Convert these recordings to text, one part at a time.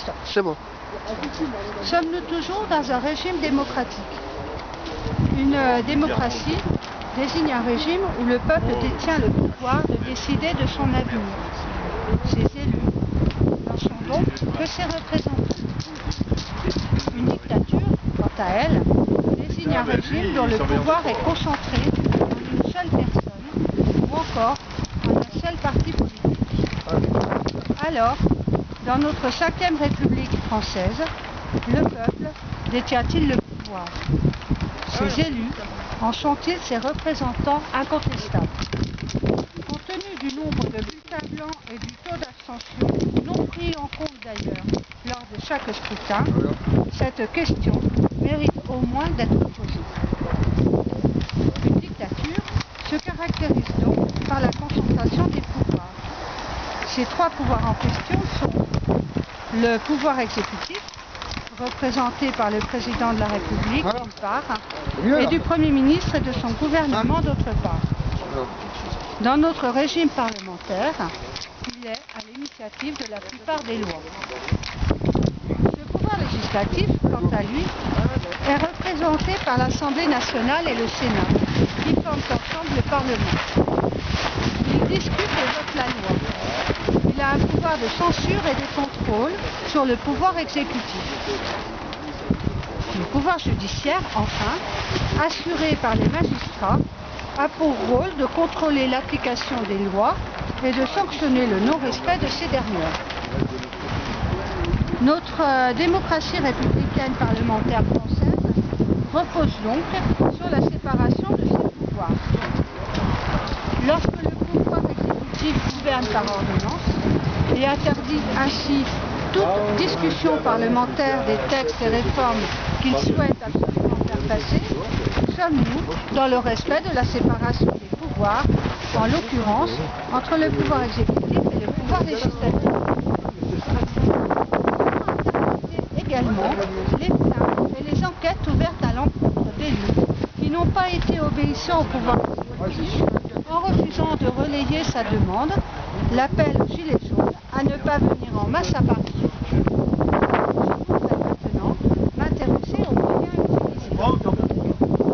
stop. C'est bon. Sommes-nous toujours dans un régime démocratique? Une démocratie désigne un régime où le peuple détient le pouvoir de décider de son avenir. Ses élus n'en sont donc que ses représentants. Une dictature, quant à elle, désigne un régime dont le pouvoir est concentré en une seule personne ou encore en un seul parti politique. Alors, dans notre 5e République française, le peuple détient-il le pouvoir? Ses élus en sont-ils ses représentants incontestables? Compte tenu du nombre de bulletins blancs et du taux d'abstention, non pris en compte d'ailleurs lors de chaque scrutin, cette question mérite au moins d'être posée. Une dictature se caractérise donc par la concentration des pouvoirs. Ces 3 pouvoirs en question sont le pouvoir exécutif, représenté par le président de la République d'une part, et du Premier ministre et de son gouvernement d'autre part. Dans notre régime parlementaire, il est à l'initiative de la plupart des lois. Ce pouvoir législatif, quant à lui, est représenté par l'Assemblée nationale et le Sénat, qui forment ensemble le Parlement. Il discute et vote la loi. Il a un pouvoir de censure et de contrôle sur le pouvoir exécutif. Le pouvoir judiciaire, enfin, assuré par les magistrats, a pour rôle de contrôler l'application des lois et de sanctionner le non-respect de ces dernières. Notre démocratie républicaine parlementaire française repose donc sur la séparation de ces pouvoirs. Lorsque le pouvoir exécutif gouverne par ordonnance et interdit ainsi toute discussion parlementaire des textes et réformes qu'il souhaite absolument faire passer, sommes-nous dans le respect de la séparation des pouvoirs, en l'occurrence entre le pouvoir exécutif et le pouvoir législatif. Également les plaintes et les enquêtes ouvertes à l'encontre d'élus qui n'ont pas été obéissants au pouvoir exécutif en refusant de relayer sa demande, l'appel aux gilets jaunes à ne pas venir en masse à Paris. Je voudrais maintenant m'intéresser aux moyens utilisés.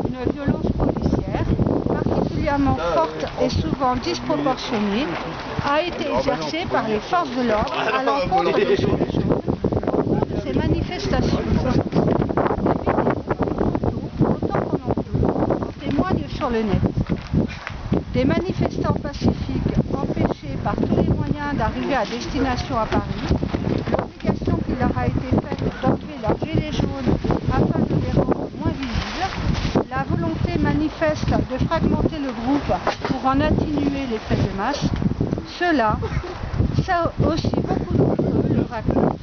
Une violence policière particulièrement forte et souvent disproportionnée a été exercée par les forces de l'ordre à l'encontre des gilets jaunes au cours de ces manifestations. Autant qu'on en peut, en témoigne sur le net. Des manifestants pacifiques empêchés par tous les moyens d'arriver à destination à Paris, l'obligation qui leur a été faite d'enlever leurs gilets jaunes afin de les rendre moins visibles, la volonté manifeste de fragmenter le groupe pour en atténuer l'effet de masse, cela, ça aussi beaucoup d'entre eux le racontent.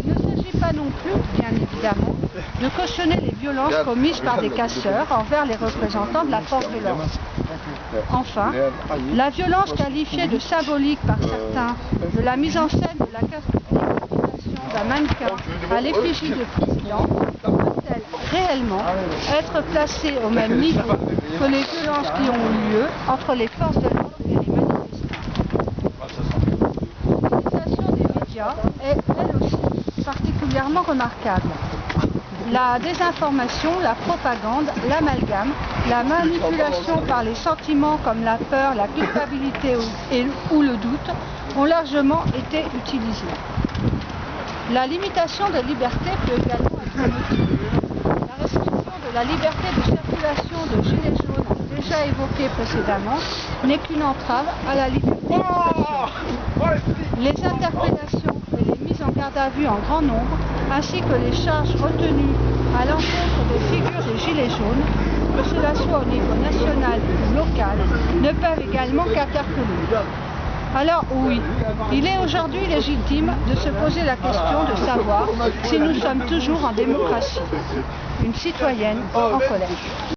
Il ne s'agit pas non plus, bien évidemment, de cautionner les violences commises par des casseurs envers les représentants de la force de l'ordre. Enfin, la violence qualifiée de symbolique par certains de la mise en scène de la décapitation d'un mannequin à l'effigie de président peut-elle réellement être placée au même niveau que les violences qui ont eu lieu entre les forces de l'ordre et les manifestants? L'utilisation des médias est, elle aussi, particulièrement remarquable. La désinformation, la propagande, l'amalgame, la manipulation par les sentiments comme la peur, la culpabilité ou le doute ont largement été utilisés. La limitation des libertés peut également être un motif. La restriction de la liberté de circulation de gilets jaunes, déjà évoquée précédemment, n'est qu'une entrave à la liberté d'expression. Les interpellations et les mises en garde à vue en grand nombre, ainsi que les charges retenues à l'encontre des figures des gilets jaunes, que cela soit au niveau national ou local, ne peuvent également qu'interpeller. Alors oui, il est aujourd'hui légitime de se poser la question de savoir si nous sommes toujours en démocratie. Une citoyenne en colère.